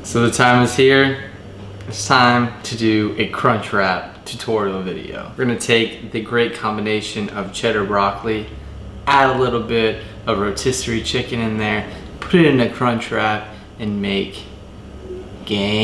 So the time is here. It's time to do a crunch wrap tutorial video. We're gonna take the great combination of cheddar broccoli, add a little bit of rotisserie chicken in there, put it in a crunch wrap, and make Gainz.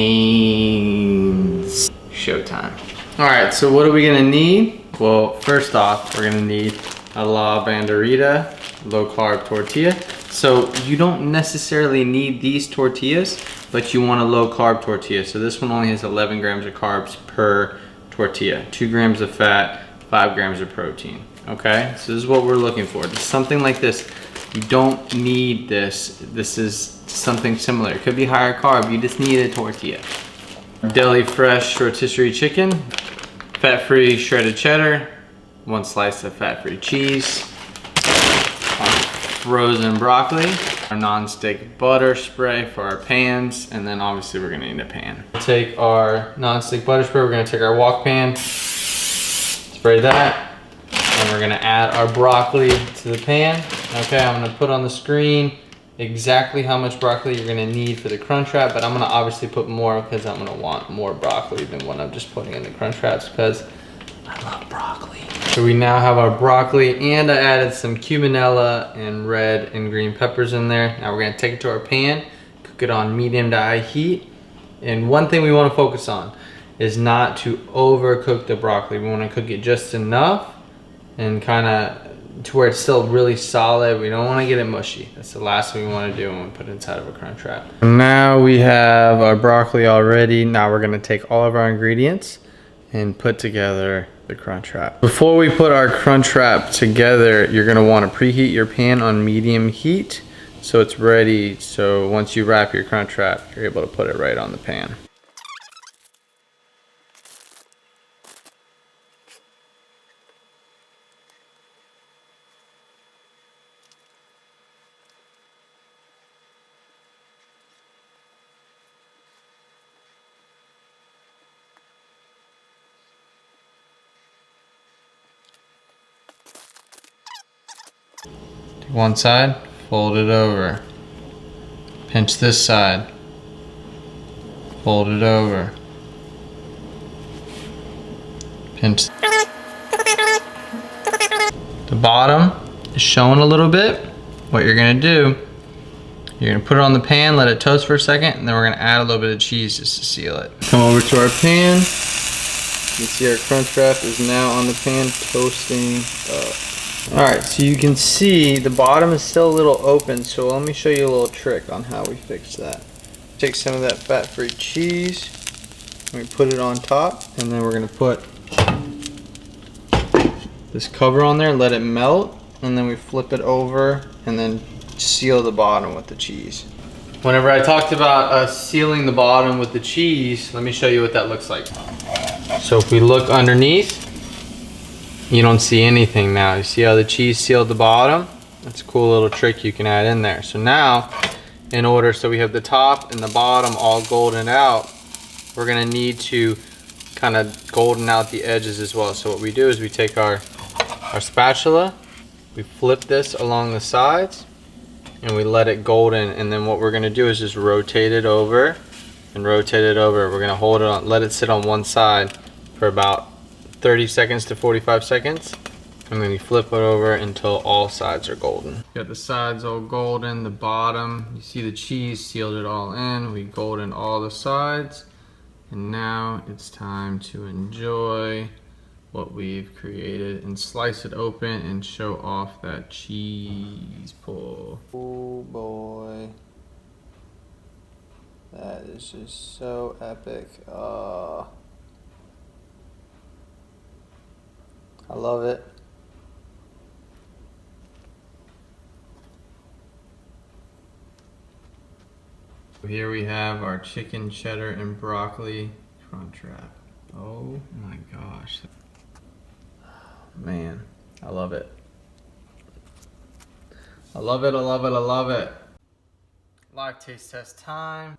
Showtime. All right, so what are we gonna need? Well, first off, we're gonna need a La Banderita low carb tortilla. So you don't necessarily need these tortillas, but you want a low carb tortilla. So this one only has 11 grams of carbs per tortilla, 2 grams of fat, 5 grams of protein. Okay, so this is what we're looking for. Just something like this. You don't need this. This is something similar. It could be higher carb, you just need a tortilla. Deli fresh rotisserie chicken, fat-free shredded cheddar, 1 slice of fat-free cheese, frozen broccoli, our non-stick butter spray for our pans, and then obviously we're gonna need a pan. Take our non-stick butter spray, we're gonna take our wok pan, spray that, and we're gonna add our broccoli to the pan. Okay, I'm gonna put on the screen exactly how much broccoli you're gonna need for the crunch wrap, but I'm gonna obviously put more because I'm gonna want more broccoli than what I'm just putting in the crunch wraps because I love broccoli. So we now have our broccoli, and I added some cuminella and red and green peppers in there. Now we're gonna take it to our pan, cook it on medium to high heat. And one thing we wanna focus on is not to overcook the broccoli. We wanna cook it just enough and kinda to where it's still really solid. We don't wanna get it mushy. That's the last thing we wanna do when we put it inside of a crunch wrap. Now we have our broccoli already. Now we're gonna take all of our ingredients and put together the crunch wrap. Before we put our crunch wrap together, you're gonna wanna preheat your pan on medium heat so it's ready. So once you wrap your crunch wrap, you're able to put it right on the pan. One side, fold it over. Pinch this side, fold it over. Pinch. The bottom is showing a little bit. What you're gonna do, you're gonna put it on the pan, let it toast for a second, and then we're gonna add a little bit of cheese just to seal it. Come over to our pan. You can see our crunch wrap is now on the pan, toasting up. Alright, so you can see the bottom is still a little open, so let me show you a little trick on how we fix that. Take some of that fat-free cheese, and we put it on top, and then we're going to put this cover on there and let it melt, and then we flip it over and then seal the bottom with the cheese. Whenever I talked about us sealing the bottom with the cheese, let me show you what that looks like. So if we look underneath, you don't see anything now. You see how the cheese sealed the bottom? That's a cool little trick you can add in there. So now, in order so we have the top and the bottom all golden out, we're gonna need to kind of golden out the edges as well. So what we do is we take our spatula, we flip this along the sides, and we let it golden. And then what we're gonna do is just rotate it over and rotate it over. We're gonna hold it on, let it sit on one side for about 30 seconds to 45 seconds, and then you flip it over until all sides are golden. Got the sides all golden, the bottom, you see the cheese sealed it all in. We golden all the sides, and now it's time to enjoy what we've created and slice it open and show off that cheese pull. Oh boy, that is just so epic. I love it. Here we have our chicken, cheddar, and broccoli crunch wrap. Oh my gosh. Man, I love it. I love it, I love it, I love it. Live taste test time.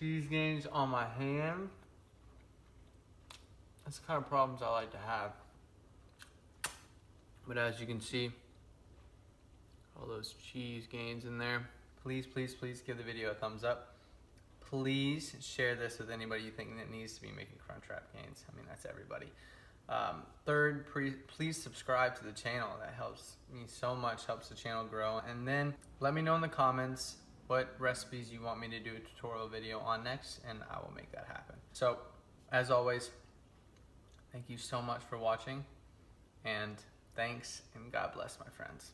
Cheese Gainz on my hand. That's the kind of problems I like to have. But as you can see, All those cheese Gainz in there. Please, please, please give the video a thumbs up. Please share this with anybody you think that needs to be making Crunchwrap Gainz. I mean, that's everybody. Third, please subscribe to the channel. That helps me so much, helps the channel grow. And then let me know in the comments what recipes you want me to do a tutorial video on next, and I will make that happen. So, as always, thank you so much for watching, and thanks, and God bless, my friends.